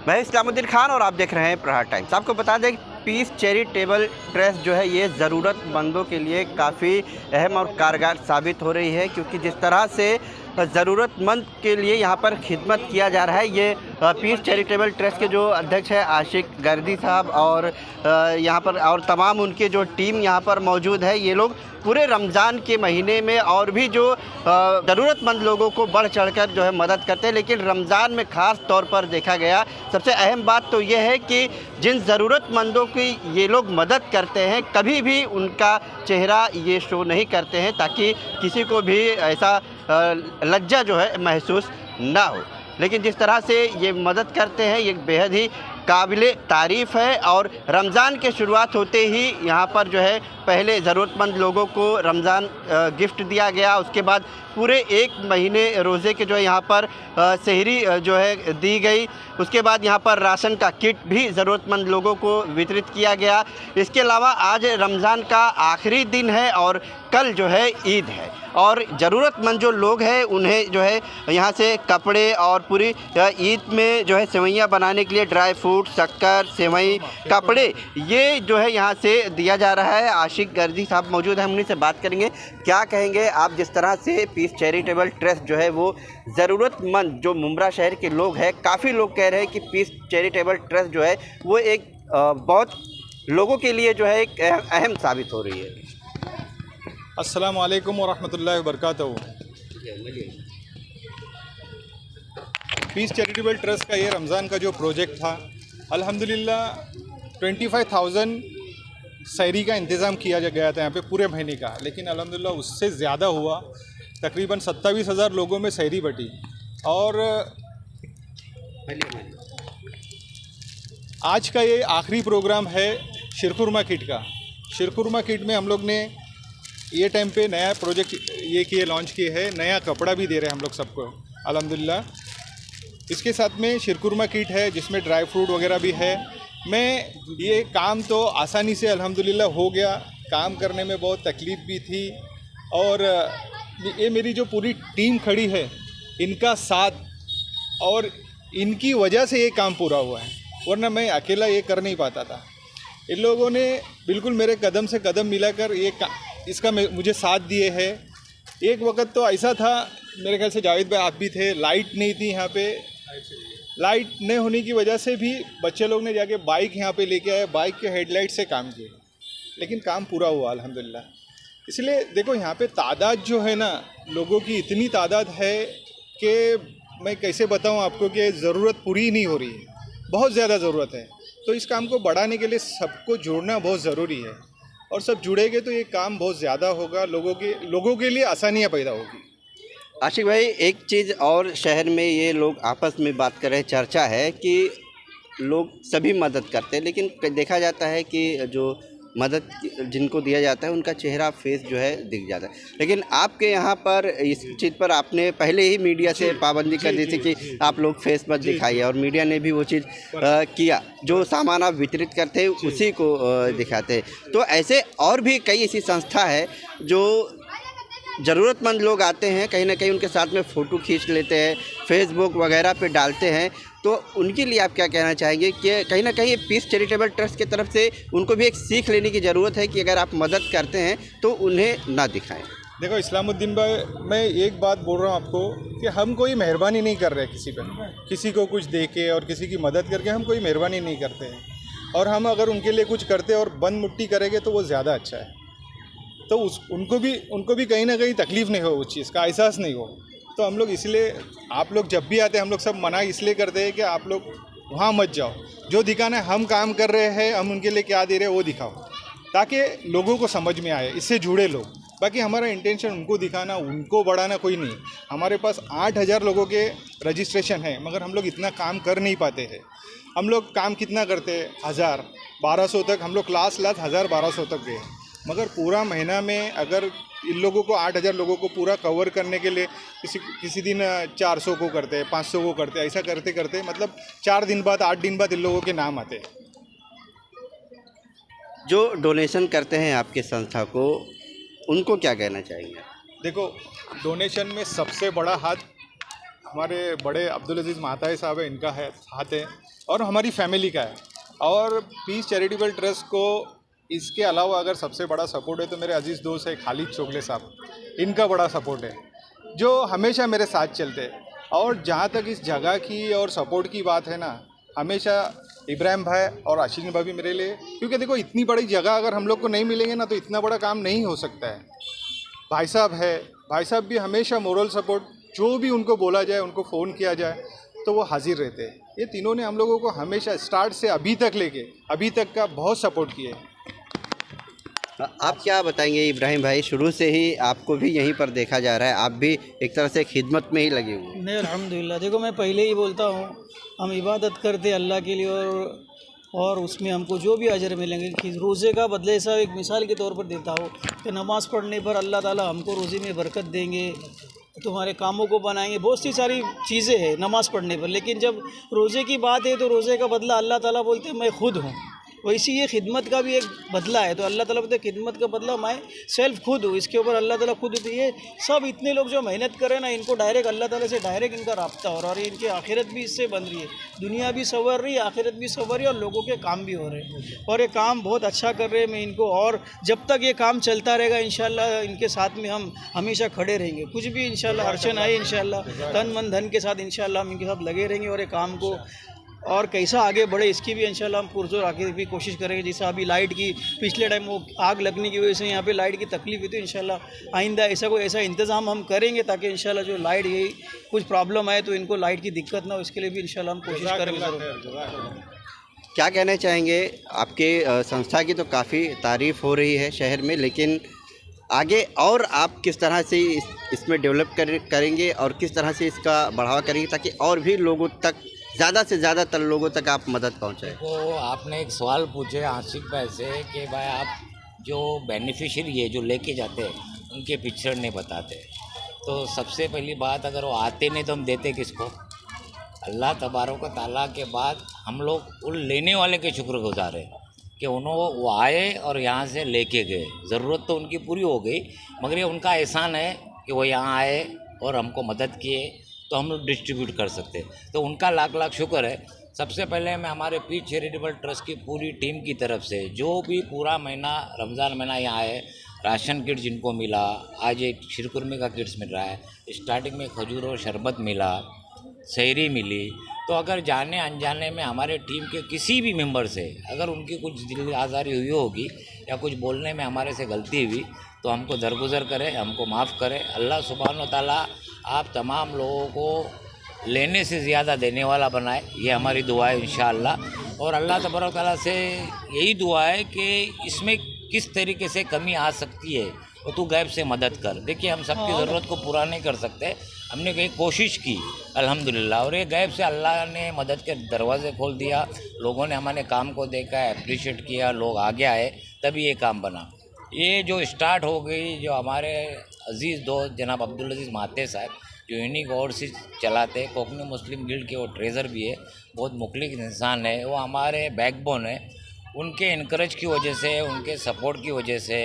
मैं इस्लामुद्दीन खान और आप देख रहे हैं प्रहार टाइम्स। आपको बता दें कि पीस चैरिटेबल ट्रस्ट जो है ये ज़रूरतमंदों के लिए काफ़ी अहम और कारगर साबित हो रही है, क्योंकि जिस तरह से ज़रूरतमंद के लिए यहाँ पर खिदमत किया जा रहा है। ये पीस चैरिटेबल ट्रस्ट के जो अध्यक्ष हैं आशिक गर्दी साहब और यहाँ पर और तमाम उनके जो टीम यहाँ पर मौजूद है, ये लोग पूरे रमज़ान के महीने में और भी जो ज़रूरतमंद लोगों को बढ़ चढ़कर जो है मदद करते हैं। लेकिन रमज़ान में ख़ास तौर पर देखा गया सबसे अहम बात तो ये है कि जिन ज़रूरतमंदों की ये लोग मदद करते हैं कभी भी उनका चेहरा ये शो नहीं करते हैं, ताकि किसी को भी ऐसा लज्जा जो है महसूस ना हो। लेकिन जिस तरह से ये मदद करते हैं ये बेहद ही काबिले तारीफ़ है। और रमज़ान के शुरुआत होते ही यहाँ पर जो है पहले ज़रूरतमंद लोगों को रमज़ान गिफ्ट दिया गया, उसके बाद पूरे एक महीने रोज़े के जो है यहाँ पर सहरी जो है दी गई, उसके बाद यहाँ पर राशन का किट भी ज़रूरतमंद लोगों को वितरित किया गया। इसके अलावा आज रमज़ान का आखिरी दिन है और कल जो है ईद है, और ज़रूरतमंद जो लोग हैं उन्हें जो है यहाँ से कपड़े और पूरी ईद में जो है सेवइयाँ बनाने के लिए ड्राई फ्रूट, शक्कर, सेवई, कपड़े ये जो है यहाँ से दिया जा रहा है। आशिक गर्दी साहब मौजूद हैं, हम उन्हीं से बात करेंगे। क्या कहेंगे आप, जिस तरह से पीस चैरिटेबल ट्रस्ट जो है वो ज़रूरतमंद जो मुंब्रा शहर के लोग हैं, काफ़ी लोग कह रहे हैं कि पीस चैरिटेबल ट्रस्ट जो है वो एक बहुत लोगों के लिए जो है एक अहम साबित हो रही है। अस्सलामु अलैकुम वरहमतुल्लाहि वबरकातुहू। पीस चैरिटेबल ट्रस्ट का ये रमज़ान का जो प्रोजेक्ट था, अल्हम्दुलिल्लाह 25,000 सहरी का इंतज़ाम किया गया था यहाँ पे पूरे महीने का, लेकिन अल्हम्दुलिल्लाह उससे ज़्यादा हुआ। तकरीबन 27,000 लोगों में सहरी बटी। और आज का ये आखिरी प्रोग्राम है शीरकुरमा किट का। शीरकुरमा किट में हम लोग ने ये टाइम पे नया प्रोजेक्ट ये किए लॉन्च किए हैं, नया कपड़ा भी दे रहे हैं हम लोग सबको अल्हम्दुलिल्लाह। इसके साथ में शीरकुरमा किट है जिसमें ड्राई फ्रूट वगैरह भी है। मैं ये काम तो आसानी से अल्हम्दुलिल्लाह हो गया, काम करने में बहुत तकलीफ़ भी थी, और ये मेरी जो पूरी टीम खड़ी है इनका साथ और इनकी वजह से ये काम पूरा हुआ है, वरना मैं अकेला ये कर नहीं पाता था। इन लोगों ने बिल्कुल मेरे कदम से कदम मिलाकर इसका मुझे साथ दिए है। एक वक्त तो ऐसा था, मेरे ख्याल से जावेद भाई आप भी थे, लाइट नहीं थी यहाँ पे। लाइट नहीं होने की वजह से भी बच्चे लोग ने जाके बाइक यहाँ पे लेके आए, बाइक के हेडलाइट से काम किए, लेकिन काम पूरा हुआ अल्हम्दुलिल्लाह। इसलिए देखो यहाँ पे तादाद जो है ना, लोगों की इतनी तादाद है कि मैं कैसे बताऊँ आपको कि ज़रूरत पूरी नहीं हो रही है, बहुत ज़्यादा ज़रूरत है। तो इस काम को बढ़ाने के लिए सबको जोड़ना बहुत ज़रूरी है, और सब जुड़ेंगे तो ये काम बहुत ज़्यादा होगा, लोगों के लिए आसानियाँ पैदा होगी। आशिक भाई, एक चीज़ और शहर में ये लोग आपस में बात कर रहे हैं, चर्चा है कि लोग सभी मदद करते हैं, लेकिन देखा जाता है कि जो मदद जिनको दिया जाता है उनका चेहरा फेस जो है दिख जाता है। लेकिन आपके यहाँ पर इस चीज़ पर आपने पहले ही मीडिया से पाबंदी कर दी थी कि आप लोग फेस मत दिखाइए, और मीडिया ने भी वो चीज़ किया, जो सामान आप वितरित करते हैं उसी को दिखाते हैं। तो ऐसे और भी कई ऐसी संस्था है जो ज़रूरतमंद लोग आते हैं, कहीं ना कहीं उनके साथ में फ़ोटो खींच लेते हैं, फेसबुक वगैरह पे डालते हैं, तो उनके लिए आप क्या कहना चाहेंगे कि कहीं ना कहीं पीस चैरिटेबल ट्रस्ट की तरफ से उनको भी एक सीख लेने की ज़रूरत है कि अगर आप मदद करते हैं तो उन्हें ना दिखाएं? देखो इस्लामुद्दीन भाई, मैं एक बात बोल रहा हूँ आपको कि हम कोई मेहरबानी नहीं कर रहे किसी पर, किसी को कुछ दे के और किसी की मदद करके हम कोई मेहरबानी नहीं करते हैं। और हम अगर उनके लिए कुछ करते और बंद मुट्ठी करेंगे तो वो ज़्यादा अच्छा है, तो उनको भी कहीं ना कहीं तकलीफ़ नहीं हो, उस चीज़ का एहसास नहीं हो। तो हम लोग इसलिए, आप लोग जब भी आते हैं हम लोग सब मना इसलिए करते हैं कि आप लोग वहाँ मत जाओ, जो दिखाना है हम काम कर रहे हैं, हम उनके लिए क्या दे रहे हैं वो दिखाओ, ताकि लोगों को समझ में आए, इससे जुड़े लोग। बाकी हमारा इंटेंशन उनको दिखाना, उनको बढ़ाना कोई नहीं। हमारे पास 8,000 लोगों के रजिस्ट्रेशन है, मगर हम लोग इतना काम कर नहीं पाते हैं। हम लोग काम कितना करते हैं, 1,000-1,200 तक हम लोग क्लास 1,000-1,200 तक गए, मगर पूरा महीना में अगर इन लोगों को 8,000 लोगों को पूरा कवर करने के लिए किसी दिन 400 को करते हैं, 500 को करते हैं, ऐसा करते करते मतलब 4 दिन बाद 8 दिन बाद इन लोगों के नाम आते हैं। जो डोनेशन करते हैं आपके संस्था को, उनको क्या कहना चाहेंगे? देखो, डोनेशन में सबसे बड़ा हाथ हमारे बड़े अब्दुल अजीज़ महाताई साहब है, इनका है हाथ है। और हमारी फैमिली का है। और पीस चैरिटेबल ट्रस्ट को इसके अलावा अगर सबसे बड़ा सपोर्ट है तो मेरे अजीज़ दोस्त है खालिद चोगले साहब, इनका बड़ा सपोर्ट है जो हमेशा मेरे साथ चलते हैं। और जहाँ तक इस जगह की और सपोर्ट की बात है ना, हमेशा इब्राहिम भाई और आशीष भाई मेरे लिए, क्योंकि देखो इतनी बड़ी जगह अगर हम लोग को नहीं मिलेंगे ना तो इतना बड़ा काम नहीं हो सकता है। भाई साहब है, भाई साहब भी हमेशा मोरल सपोर्ट, जो भी उनको बोला जाए, उनको फ़ोन किया जाए तो वो हाजिर रहते हैं। ये तीनों ने हम लोगों को हमेशा स्टार्ट से अभी तक लेके अभी तक का बहुत सपोर्ट किया है। आप क्या बताएंगे इब्राहिम भाई, शुरू से ही आपको भी यहीं पर देखा जा रहा है, आप भी एक तरह से खिदमत में ही लगे हुए हैं। नहीं, अल्हम्दुलिल्लाह। देखो मैं पहले ही बोलता हूँ, हम इबादत करते अल्लाह के लिए और उसमें हमको जो भी अजर मिलेंगे कि रोज़े का बदले ऐसा एक मिसाल के तौर पर देता हो कि नमाज़ पढ़ने पर अल्लाह ताला हमको रोज़े में बरकत देंगे, तुम्हारे कामों को बनाएंगे, बहुत सी सारी चीज़ें हैं नमाज़ पढ़ने पर। लेकिन जब रोज़े की बात है तो रोज़े का बदला अल्लाह ताला बोलते हैं मैं खुद हूँ। वैसे ये खिदमत का भी एक बदला है, तो अल्लाह ताला बोलते हैं खिदमत का बदला मैं सेल्फ खुद हूँ। इसके ऊपर अल्लाह ताला खुद होती है। सब इतने लोग जो मेहनत करें ना, इनको डायरेक्ट अल्लाह ताला से डायरेक्ट इनका राब्ता हो रहा है और इनकी आखिरत भी इससे बन रही है, दुनिया भी संवर रही है, आखिरत भी संवर रही है और लोगों के काम भी हो रहे हैं और ये काम बहुत अच्छा कर रहे हैं। मैं इनको, और जब तक ये काम चलता रहेगा इंशाल्लाह इनके साथ में हम हमेशा खड़े रहेंगे। कुछ भी इंशाल्लाह अड़चन आए इंशाल्लाह तन मन धन के साथ इंशाल्लाह हम इनके साथ लगे रहेंगे और ये काम को और कैसा आगे बढ़े इसकी भी इंशाल्लाह हम पुरजोर आगे भी कोशिश करेंगे। जैसे अभी लाइट की पिछले टाइम वो आग लगने की वजह से यहाँ पे लाइट की तकलीफ हुई, तो इंशाल्लाह आइंदा ऐसा कोई ऐसा इंतज़ाम हम करेंगे ताकि इंशाल्लाह जो लाइट यही कुछ प्रॉब्लम आए तो इनको लाइट की दिक्कत ना हो, इसके लिए भी इंशाल्लाह हम कोशिश करेंगे ज़रूर। क्या कहना चाहेंगे, आपके संस्था की तो काफ़ी तारीफ़ हो रही है शहर में, लेकिन आगे और आप किस तरह से इसमें डेवलप करेंगे और किस तरह से इसका बढ़ावा करेंगे ताकि और भी लोगों तक, ज़्यादा से ज़्यादातर लोगों तक आप मदद पहुँचाएँ? तो आपने एक सवाल पूछे आशिक भाई से कि भाई आप जो बेनिफिशियरी है जो लेके जाते हैं उनके पिक्चर नहीं बताते। तो सबसे पहली बात, अगर वो आते नहीं तो हम देते किसको? अल्लाह तबारक व तआला के बाद हम लोग उन लेने वाले के शुक्रगुजार हैं कि उन्होंने वो आए और यहाँ से लेके गए। ज़रूरत तो उनकी पूरी हो गई, मगर ये उनका एहसान है कि वो यहाँ आए और हमको मदद किए तो हम लोग डिस्ट्रीब्यूट कर सकते हैं। तो उनका लाख लाख शुक्र है। सबसे पहले मैं हमारे पीस चैरिटेबल ट्रस्ट की पूरी टीम की तरफ से जो भी पूरा महीना रमज़ान महीना यहाँ आए, राशन किट जिनको मिला, आज एक शीरकुरमे का किट्स मिल रहा है, स्टार्टिंग में खजूर और शरबत मिला, सहरी मिली। तो अगर जाने अनजाने में हमारे टीम के किसी भी मेंबर से अगर उनकी कुछ दिल आज़ारी हुई होगी या कुछ बोलने में हमारे से गलती हुई तो हमको दरगुजर करें, हमको माफ़ करें। अल्लाह सुब्हान व तआला आप तमाम लोगों को लेने से ज़्यादा देने वाला बनाए, ये हमारी दुआ है इंशाअल्लाह। और अल्लाह तबारक तआला से यही दुआ है कि इसमें किस तरीके से कमी आ सकती है और तू गैब से मदद कर। देखिए हम सबकी ज़रूरत को पूरा नहीं कर सकते, हमने कहीं कोशिश की अल्हम्दुलिल्लाह, और ये गैब से अल्लाह ने मदद के दरवाज़े खोल दिया। लोगों ने हमारे काम को देखा, अप्रिशिएट किया, लोग आगे आए, तभी ये काम बना। ये जो स्टार्ट हो गई, जो हमारे अजीज़ दोस्त जनाब अब्दुल अजीज़ माते साहब जो यूनिक ओवरसीज चलाते, कोकनी मुस्लिम गिल्ड के वो ट्रेज़र भी है, बहुत मुखलिस इंसान है, वो हमारे बैकबोन है। उनके इनकरेज की वजह से, उनके सपोर्ट की वजह से,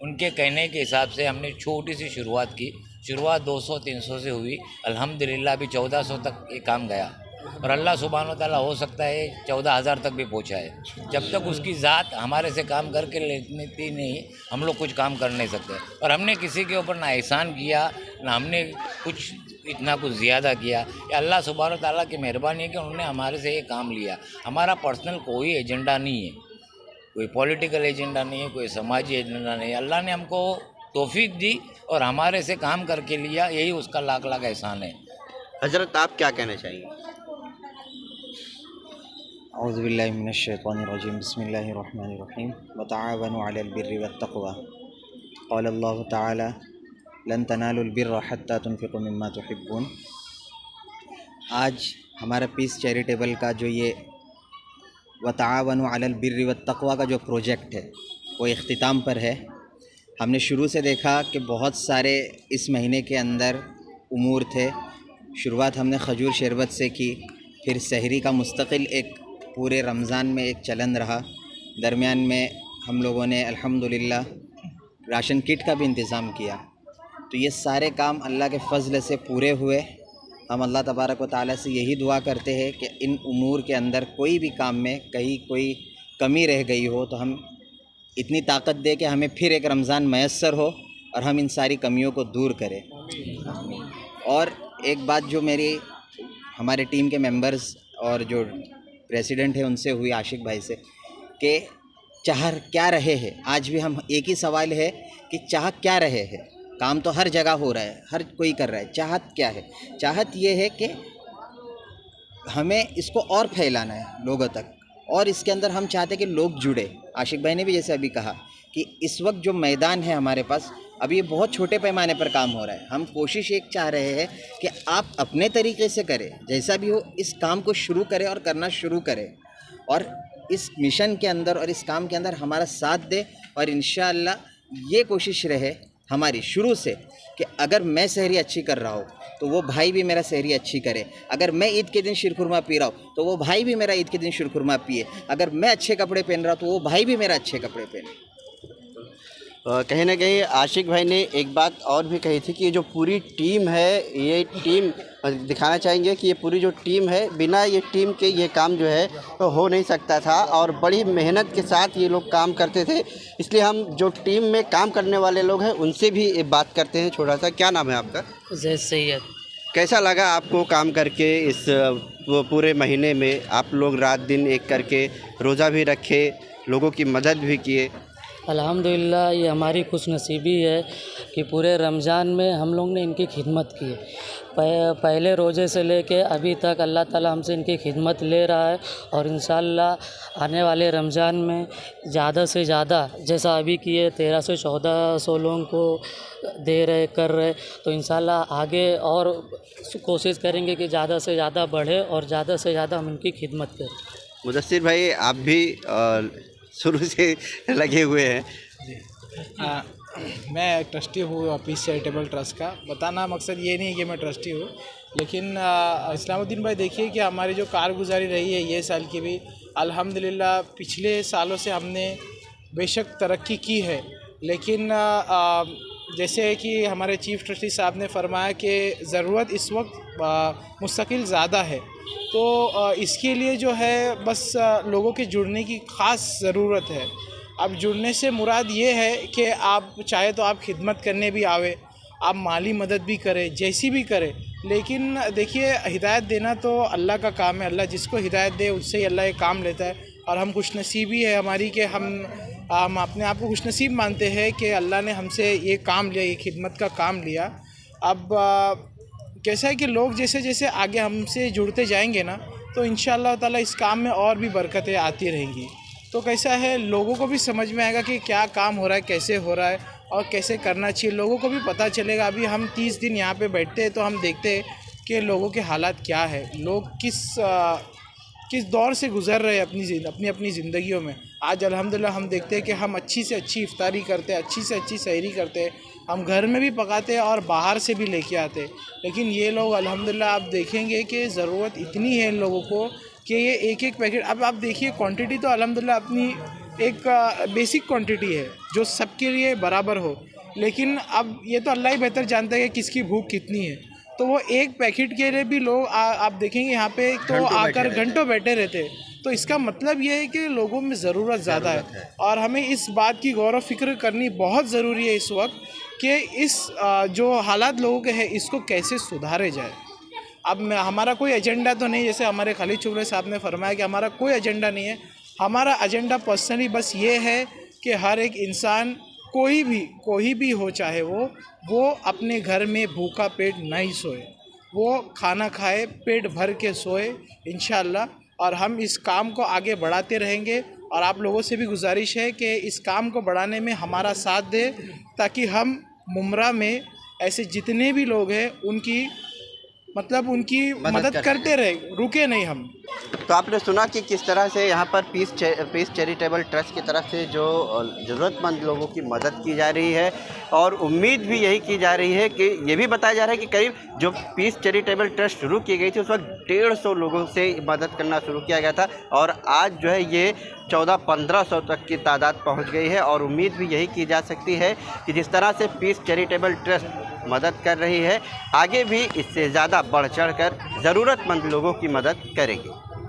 उनके कहने के हिसाब से हमने छोटी सी शुरुआत की। शुरुआत 200-300 से हुई, अल्हम्दुलिल्लाह अभी 1400 तक ये काम गया और अल्लाह सुब्हान व तआला हो सकता है 14,000 तक भी पहुँचा है। जब तक उसकी ज़ात हमारे से काम करके लेती नहीं, हम लोग कुछ काम कर नहीं सकते। और हमने किसी के ऊपर ना एहसान किया, ना हमने कुछ इतना कुछ ज़्यादा किया। ये अल्लाह सुब्हान व तआला की मेहरबानी है कि उन्होंने हमारे से ये काम लिया। हमारा पर्सनल कोई एजेंडा नहीं है, कोई पॉलिटिकल एजेंडा नहीं है, कोई समाजी एजेंडा नहीं है। अल्लाह ने हमको तौफीक दी और हमारे से काम करके लिया, यही उसका लाख लाख एहसान है। हजरत आप क्या कहना चाहेंगे? औज़ुबिल्लाहि मिनश्शैतानिर्रजीम, बिस्मिल्लाहिर्रहमानिर्रहीम। वतआवनु अलल बिर्रि वत्तक़वा, क़ाल अल्लाहु तआला लन तनालुल बिर्रा हत्ता तुनफ़िक़ू मिम्मा तुहिब्बून। आज हमारा पीस चैरिटेबल का जो ये वतआवनु अलल बिर्रि वत्तक़वा का जो प्रोजेक्ट है वो इख्तिताम पर है। हमने शुरू से देखा कि बहुत सारे इस महीने के अंदर उमूर थे। शुरुआत हमने खजूर शरबत से की, फिर सहरी का मुस्तकिल एक पूरे रमज़ान में एक चलन रहा। दरमियान में हम लोगों ने अल्हम्दुलिल्लाह राशन किट का भी इंतज़ाम किया। तो ये सारे काम अल्लाह के फ़ज़ल से पूरे हुए हम अल्लाह तबारक व तआला से यही दुआ करते हैं कि इन उमूर के अंदर कोई भी काम में कहीं कोई कमी रह गई हो तो हम इतनी ताकत दे कि हमें फिर एक रमज़ान मैसर हो और हम इन सारी कमियों को दूर करें। और एक बात जो मेरी हमारे टीम के मेंबर्स और जो प्रेसिडेंट है उनसे हुई, आशिक भाई से, कि चाह क्या रहे हैं। आज भी हम एक ही सवाल है कि चाह क्या रहे हैं। काम तो हर जगह हो रहा है, हर कोई कर रहा है, चाहत क्या है? चाहत ये है कि हमें इसको और फैलाना है लोगों तक, और इसके अंदर हम चाहते हैं कि लोग जुड़े। आशिक भाई ने भी जैसे अभी कहा कि इस वक्त जो मैदान है हमारे पास, अभी ये बहुत छोटे पैमाने पर काम हो रहा है। हम कोशिश एक चाह रहे हैं कि आप अपने तरीके से करें, जैसा भी हो इस काम को शुरू करें और करना शुरू करें, और इस मिशन के अंदर और इस काम के अंदर हमारा साथ दे। और इंशाअल्लाह ये कोशिश रहे हमारी शुरू से कि अगर मैं सहरी अच्छी कर रहा हूँ तो वो भाई भी मेरा सहरी अच्छी करे। अगर मैं ईद के दिन शीरखुरमा पी रहा हूँ तो वो भाई भी मेरा ईद के दिन शीरखुरमा पिए। अगर मैं अच्छे कपड़े पहन रहा हूँ तो वो भाई भी मेरा अच्छे कपड़े पहने। कहीं ना कहीं आशिक भाई ने एक बात और भी कही थी कि ये जो पूरी टीम है, ये टीम दिखाना चाहेंगे कि ये पूरी जो टीम है, बिना ये टीम के ये काम जो है तो हो नहीं सकता था, और बड़ी मेहनत के साथ ये लोग काम करते थे। इसलिए हम जो टीम में काम करने वाले लोग हैं उनसे भी बात करते हैं। छोटा सा, क्या नाम है आपका? जैद सैयद। कैसा लगा आपको काम करके? इस वो पूरे महीने में आप लोग रात दिन एक करके रोज़ा भी रखे, लोगों की मदद भी किए। अल्हम्दुलिल्लाह, ये हमारी खुशनसीबी है कि पूरे रमज़ान में हम लोग ने इनकी खिदमत की है। पहले रोज़े से लेके अभी तक अल्लाह ताला हमसे इनकी खिदमत ले रहा है, और इंशाअल्लाह आने वाले रमज़ान में ज़्यादा से ज़्यादा, जैसा अभी किए 1300 से 1400 लोगों को दे रहे कर रहे, तो इंशाअल्लाह आगे और कोशिश करेंगे कि ज़्यादा से ज़्यादा बढ़े और ज़्यादा से ज़्यादा हम इनकी खिदमत करें। मुदस्सिर भाई, आप भी शुरू से लगे हुए हैं। मैं एक ट्रस्टी हूँ पीस चैरिटेबल ट्रस्ट का। बताना मकसद ये नहीं है कि मैं ट्रस्टी हूँ, लेकिन इस्लामुद्दीन भाई देखिए कि हमारी जो कारगुजारी रही है ये साल की भी अल्हम्दुलिल्लाह, पिछले सालों से हमने बेशक तरक्की की है, लेकिन जैसे कि हमारे चीफ़ ट्रस्टी साहब ने फरमाया कि ज़रूरत इस वक्त मुस्तकिल ज़्यादा है, तो इसके लिए जो है बस लोगों के जुड़ने की ख़ास ज़रूरत है। अब जुड़ने से मुराद ये है कि आप चाहे तो आप खिदमत करने भी आवे, आप माली मदद भी करें, जैसी भी करें, लेकिन देखिए हिदायत देना तो अल्लाह का काम है। अल्लाह जिसको हिदायत दे उससे ही अल्लाह ये काम लेता है, और हम खुशनसीबी है हमारी कि हम अपने आप को खुशनसीब मानते हैं कि अल्लाह ने हमसे ये काम लिया, ये खिदमत का काम लिया। अब कैसा है कि लोग जैसे जैसे आगे हमसे जुड़ते जाएंगे ना, तो इंशाअल्लाह ताला इस काम में और भी बरकतें आती रहेंगी। तो कैसा है, लोगों को भी समझ में आएगा कि क्या काम हो रहा है, कैसे हो रहा है और कैसे करना चाहिए। लोगों को भी पता चलेगा। अभी हम 30 दिन यहाँ पे बैठते हैं तो हम देखते हैं कि लोगों के हालात क्या है, लोग किस दौर से गुज़र रहे हैं अपनी ज़िंदगियों में। आज अल्हम्दुलिल्लाह हम देखते हैं कि हम अच्छी से अच्छी इफ्तारी करते हैं, अच्छी से अच्छी सहरी करते हैं, हम घर में भी पकाते हैं और बाहर से भी लेके आते हैं। लेकिन ये लोग अल्हम्दुलिल्लाह आप देखेंगे कि ज़रूरत इतनी है इन लोगों को कि ये एक एक पैकेट, अब आप देखिए क्वांटिटी तो अल्हम्दुलिल्लाह अपनी एक बेसिक क्वांटिटी है जो सबके लिए बराबर हो, लेकिन अब ये तो अल्लाह ही बेहतर जानता है कि किसकी भूख कितनी है। तो वो एक पैकेट के लिए भी लोग आप देखेंगे यहाँ पे तो आकर घंटों बैठे रहते हैं। तो इसका मतलब ये है कि लोगों में ज़रूरत ज़्यादा है, और हमें इस बात की गौर व फिक्र करनी बहुत ज़रूरी है इस वक्त कि इस जो हालात लोगों के हैं इसको कैसे सुधारे जाए। अब हमारा कोई एजेंडा तो नहीं, जैसे हमारे खालिद चुगले साहब ने फरमाया कि हमारा कोई एजेंडा नहीं है। हमारा एजेंडा पर्सनली बस ये है कि हर एक इंसान कोई भी हो, चाहे वो अपने घर में भूखा पेट नहीं सोए, वो खाना खाए, पेट भर के सोए इंशाअल्लाह। और हम इस काम को आगे बढ़ाते रहेंगे, और आप लोगों से भी गुजारिश है कि इस काम को बढ़ाने में हमारा साथ दे, ताकि हम मुमरा में ऐसे जितने भी लोग हैं उनकी मदद करते रहे, रुके नहीं हम। तो आपने सुना कि किस तरह से यहाँ पर पीस चैरिटेबल ट्रस्ट की तरफ से जो ज़रूरतमंद लोगों की मदद की जा रही है, और उम्मीद भी यही की जा रही है कि ये भी बताया जा रहा है कि करीब जो पीस चैरिटेबल ट्रस्ट शुरू की गई थी उस वक्त 150 लोगों से मदद करना शुरू किया गया था, और आज जो है ये 1400-1500 तक की तादाद पहुँच गई है। और उम्मीद भी यही की जा सकती है कि जिस तरह से पीस चैरिटेबल ट्रस्ट मदद कर रही है, आगे भी इससे ज़्यादा बढ़ चढ़ कर ज़रूरतमंद लोगों की मदद करेगी।